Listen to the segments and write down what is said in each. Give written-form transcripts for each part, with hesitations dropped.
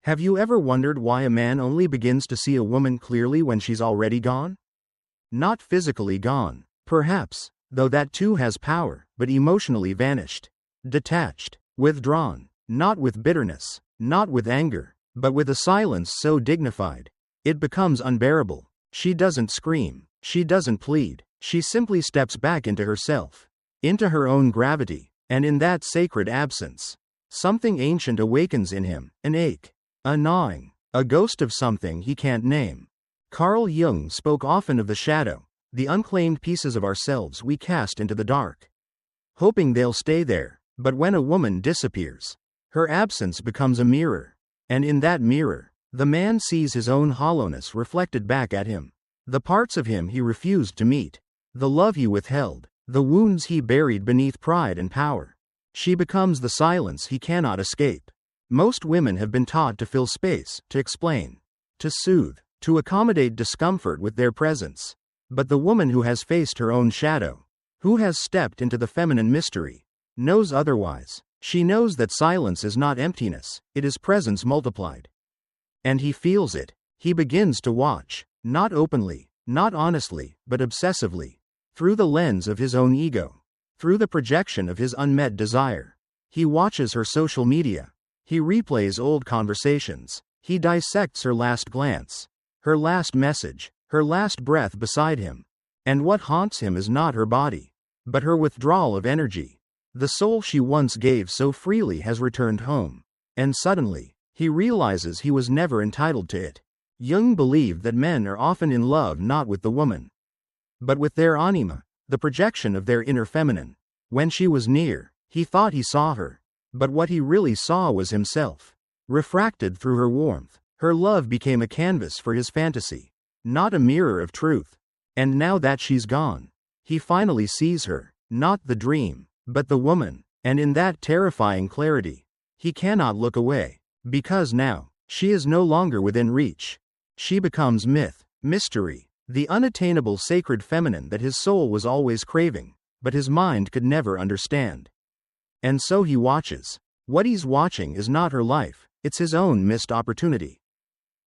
Have you ever wondered why a man only begins to see a woman clearly when she's already gone? Not physically gone, perhaps, though that too has power, but emotionally vanished. Detached, withdrawn, not with bitterness, not with anger, but with a silence so dignified. It becomes unbearable. She doesn't scream, she doesn't plead, she simply steps back into herself, into her own gravity, and in that sacred absence, something ancient awakens in him, an ache, a gnawing, a ghost of something he can't name. Carl Jung spoke often of the shadow, the unclaimed pieces of ourselves we cast into the dark, hoping they'll stay there, but when a woman disappears, her absence becomes a mirror, and in that mirror, the man sees his own hollowness reflected back at him, the parts of him he refused to meet, the love he withheld, the wounds he buried beneath pride and power. She becomes the silence he cannot escape. Most women have been taught to fill space, to explain, to soothe, to accommodate discomfort with their presence. But the woman who has faced her own shadow, who has stepped into the feminine mystery, knows otherwise. She knows that silence is not emptiness, it is presence multiplied. And he feels it. He begins to watch, not openly, not honestly, but obsessively, through the lens of his own ego, through the projection of his unmet desire. He watches her social media. He replays old conversations. He dissects her last glance, her last message, her last breath beside him. And what haunts him is not her body, but her withdrawal of energy. The soul she once gave so freely has returned home. And suddenly, he realizes he was never entitled to it. Jung believed that men are often in love not with the woman, but with their anima, the projection of their inner feminine. When she was near, he thought he saw her, but what he really saw was himself. Refracted through her warmth, her love became a canvas for his fantasy, not a mirror of truth. And now that she's gone, he finally sees her, not the dream, but the woman, and in that terrifying clarity, he cannot look away, because now, she is no longer within reach. She becomes myth, mystery, the unattainable sacred feminine that his soul was always craving, but his mind could never understand. And so he watches. What he's watching is not her life, it's his own missed opportunity.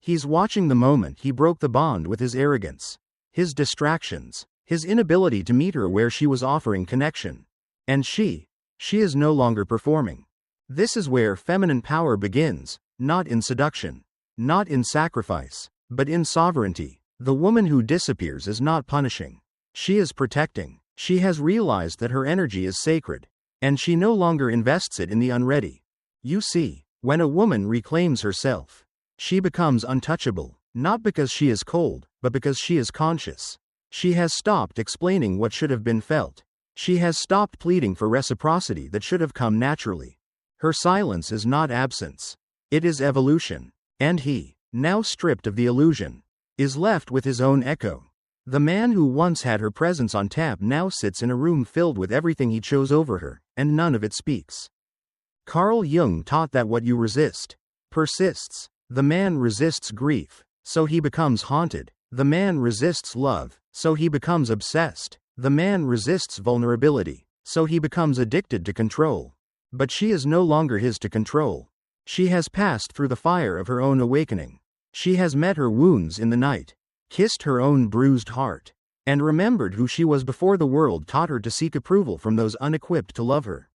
He's watching the moment he broke the bond with his arrogance, his distractions, his inability to meet her where she was offering connection. And she is no longer performing. This is where feminine power begins, not in seduction, not in sacrifice, but in sovereignty. The woman who disappears is not punishing. She is protecting. She has realized that her energy is sacred, and she no longer invests it in the unready. You see, when a woman reclaims herself, she becomes untouchable, not because she is cold, but because she is conscious. She has stopped explaining what should have been felt. She has stopped pleading for reciprocity that should have come naturally. Her silence is not absence. It is evolution. And he, now stripped of the illusion, is left with his own echo. The man who once had her presence on tap now sits in a room filled with everything he chose over her, and none of it speaks. Carl Jung taught that what you resist persists. The man resists grief, so he becomes haunted. The man resists love, so he becomes obsessed. The man resists vulnerability, so he becomes addicted to control. But she is no longer his to control. She has passed through the fire of her own awakening. She has met her wounds in the night, kissed her own bruised heart, and remembered who she was before the world taught her to seek approval from those unequipped to love her.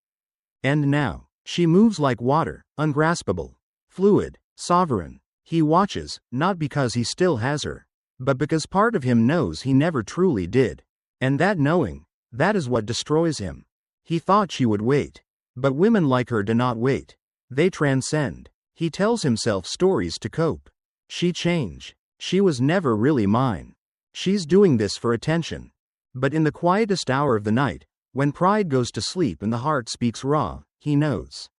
And now, she moves like water, ungraspable, fluid, sovereign. He watches, not because he still has her, but because part of him knows he never truly did. And that knowing, that is what destroys him. He thought she would wait. But women like her do not wait. They transcend. He tells himself stories to cope. She changed. She was never really mine. She's doing this for attention. But in the quietest hour of the night, when pride goes to sleep and the heart speaks raw, he knows.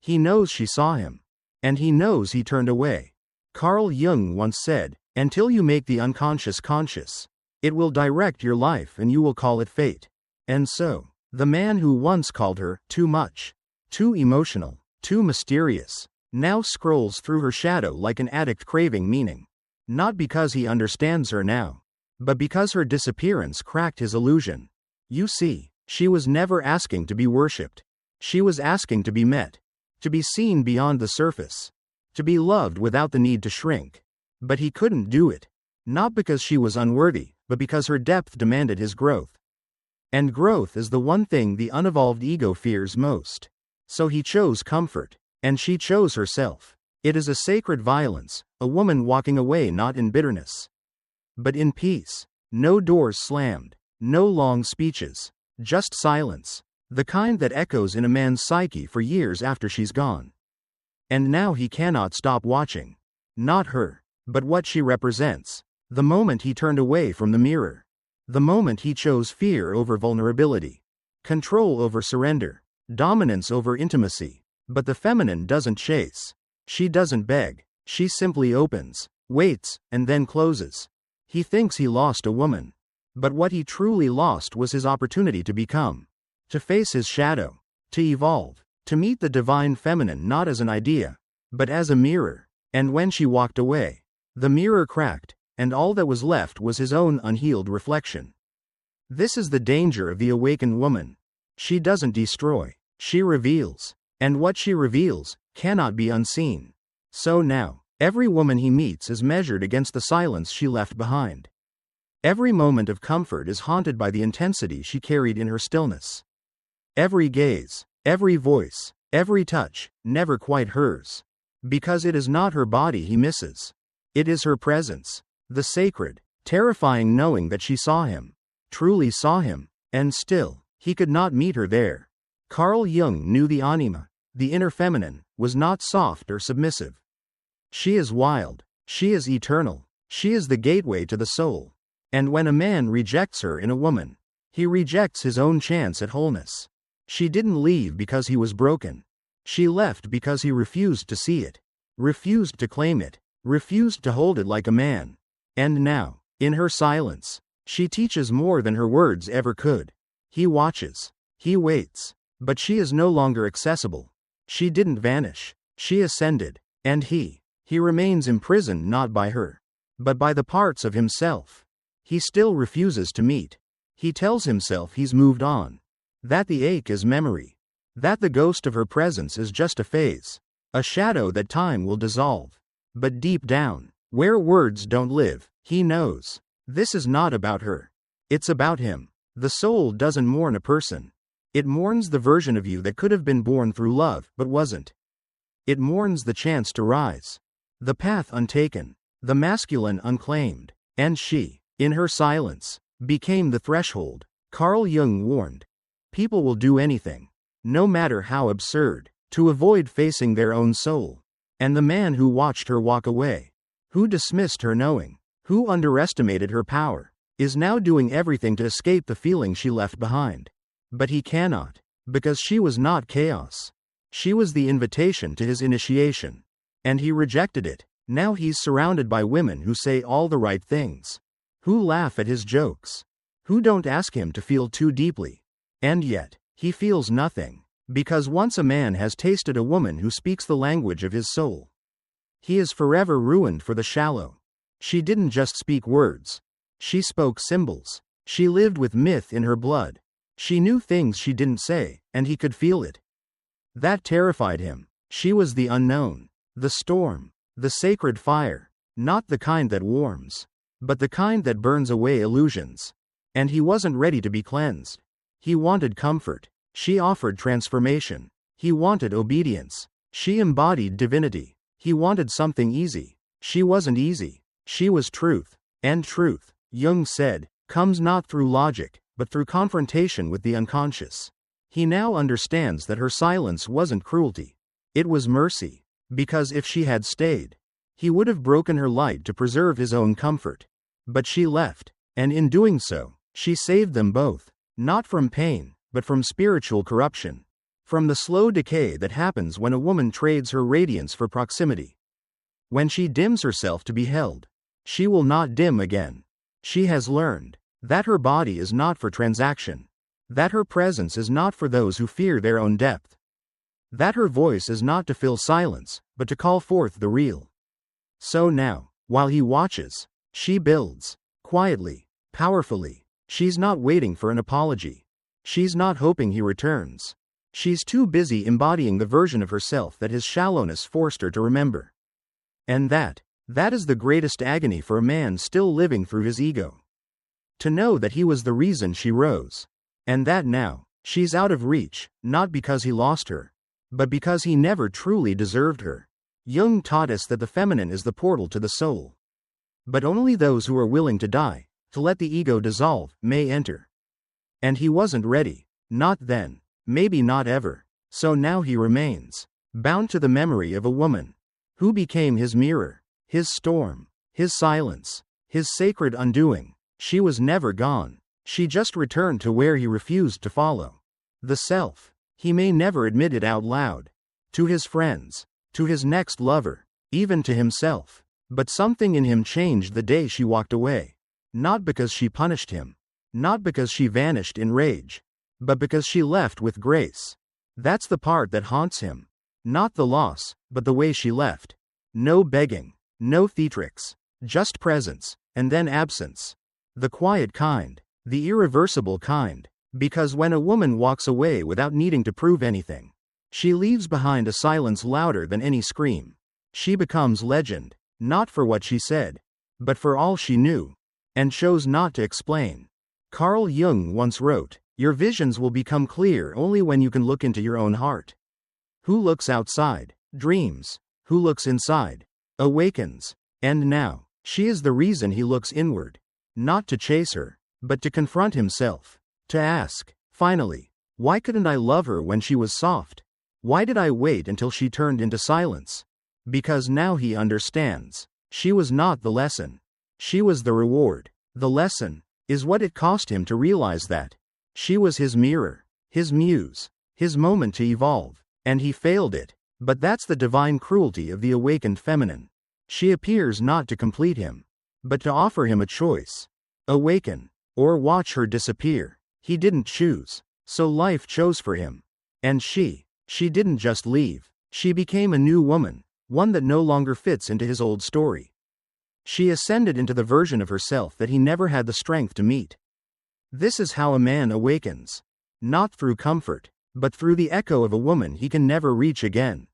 He knows she saw him. And he knows he turned away. Carl Jung once said, "Until you make the unconscious conscious, it will direct your life and you will call it fate." And so, the man who once called her too much, too emotional, too mysterious, now scrolls through her shadow like an addict craving meaning. Not because he understands her now, but because her disappearance cracked his illusion. You see, she was never asking to be worshipped. She was asking to be met, to be seen beyond the surface, To be loved without the need to shrink. But he couldn't do it. Not because she was unworthy, but because her depth demanded his growth. And growth is the one thing the unevolved ego fears most. So he chose comfort. And she chose herself. It is a sacred violence, a woman walking away not in bitterness, but in peace. No doors slammed. No long speeches. Just silence. The kind that echoes in a man's psyche for years after she's gone. And now he cannot stop watching. Not her, but what she represents. The moment he turned away from the mirror. The moment he chose fear over vulnerability. Control over surrender. Dominance over intimacy. But the feminine doesn't chase. She doesn't beg. She simply opens, waits, and then closes. He thinks he lost a woman. But what he truly lost was his opportunity to become. To face his shadow. To evolve. To meet the divine feminine not as an idea, but as a mirror. And when she walked away, the mirror cracked, and all that was left was his own unhealed reflection. This is the danger of the awakened woman. She doesn't destroy. She reveals. And what she reveals cannot be unseen. So now, every woman he meets is measured against the silence she left behind. Every moment of comfort is haunted by the intensity she carried in her stillness. Every gaze, every voice, every touch, never quite hers. Because it is not her body he misses. It is her presence. The sacred, terrifying knowing that she saw him. Truly saw him. And still, he could not meet her there. Carl Jung knew the Anima, the inner feminine, was not soft or submissive. She is wild. She is eternal. She is the gateway to the soul. And when a man rejects her in a woman, he rejects his own chance at wholeness. She didn't leave because he was broken. She left because he refused to see it, refused to claim it, refused to hold it like a man. And now, in her silence, she teaches more than her words ever could. He watches. He waits. But she is no longer accessible. She didn't vanish. She ascended. And he remains imprisoned not by her, but by the parts of himself he still refuses to meet. He tells himself he's moved on. That the ache is memory. That the ghost of her presence is just a phase. A shadow that time will dissolve. But deep down, where words don't live, he knows. This is not about her. It's about him. The soul doesn't mourn a person. It mourns the version of you that could have been born through love, but wasn't. It mourns the chance to rise. The path untaken. The masculine unclaimed. And she, in her silence, became the threshold. Carl Jung warned. People will do anything, no matter how absurd, to avoid facing their own soul. And the man who watched her walk away, who dismissed her knowing, who underestimated her power, is now doing everything to escape the feeling she left behind. But he cannot, because she was not chaos. She was the invitation to his initiation. And he rejected it. Now he's surrounded by women who say all the right things, who laugh at his jokes, who don't ask him to feel too deeply. And yet, he feels nothing, because once a man has tasted a woman who speaks the language of his soul, he is forever ruined for the shallow. She didn't just speak words. She spoke symbols. She lived with myth in her blood. She knew things she didn't say, and he could feel it. That terrified him. She was the unknown, the storm, the sacred fire, not the kind that warms, but the kind that burns away illusions. And he wasn't ready to be cleansed. He wanted comfort. She offered transformation. He wanted obedience. She embodied divinity. He wanted something easy. She wasn't easy. She was truth. And truth, Jung said, comes not through logic, but through confrontation with the unconscious. He now understands that her silence wasn't cruelty. It was mercy. Because if she had stayed, he would have broken her light to preserve his own comfort. But she left, and in doing so, she saved them both, not from pain, but from spiritual corruption. From the slow decay that happens when a woman trades her radiance for proximity. When she dims herself to be held, she will not dim again. She has learned that her body is not for transaction, that her presence is not for those who fear their own depth, that her voice is not to fill silence, but to call forth the real. So now, while he watches, she builds, quietly, powerfully. She's not waiting for an apology. She's not hoping he returns. She's too busy embodying the version of herself that his shallowness forced her to remember. And that is the greatest agony for a man still living through his ego. To know that he was the reason she rose. And that now, she's out of reach, not because he lost her, but because he never truly deserved her. Jung taught us that the feminine is the portal to the soul. But only those who are willing to die, to let the ego dissolve, may enter. And he wasn't ready. Not then. Maybe not ever. So now he remains, bound to the memory of a woman, who became his mirror, his storm, his silence, his sacred undoing. She was never gone. She just returned to where he refused to follow. The self. He may never admit it out loud. To his friends. To his next lover. Even to himself. But something in him changed the day she walked away. Not because she punished him. Not because she vanished in rage. But because she left with grace. That's the part that haunts him. Not the loss, but the way she left. No begging. No theatrics. Just presence. And then absence. The quiet kind. The irreversible kind. Because when a woman walks away without needing to prove anything, she leaves behind a silence louder than any scream. She becomes legend, not for what she said, but for all she knew, and chose not to explain. Carl Jung once wrote, "Your visions will become clear only when you can look into your own heart." Who looks outside, dreams. Who looks inside, awakens. And now, she is the reason he looks inward. Not to chase her, but to confront himself. To ask, finally, why couldn't I love her when she was soft? Why did I wait until she turned into silence? Because now he understands. She was not the lesson. She was the reward. The lesson is what it cost him to realize that. She was his mirror, his muse, his moment to evolve, and he failed it. But that's the divine cruelty of the awakened feminine. She appears not to complete him, but to offer him a choice. Awaken, or watch her disappear. He didn't choose, so life chose for him. And she didn't just leave. She became a new woman, one that no longer fits into his old story. She ascended into the version of herself that he never had the strength to meet. This is how a man awakens. Not through comfort, but through the echo of a woman he can never reach again.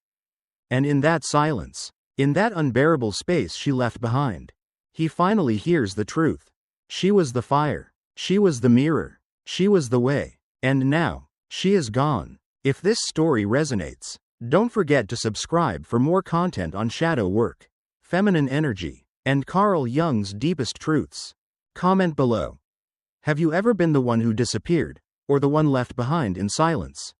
And in that silence, in that unbearable space she left behind, he finally hears the truth. She was the fire. She was the mirror. She was the way. And now, she is gone. If this story resonates, don't forget to subscribe for more content on shadow work, feminine energy, and Carl Jung's deepest truths. Comment below. Have you ever been the one who disappeared, or the one left behind in silence?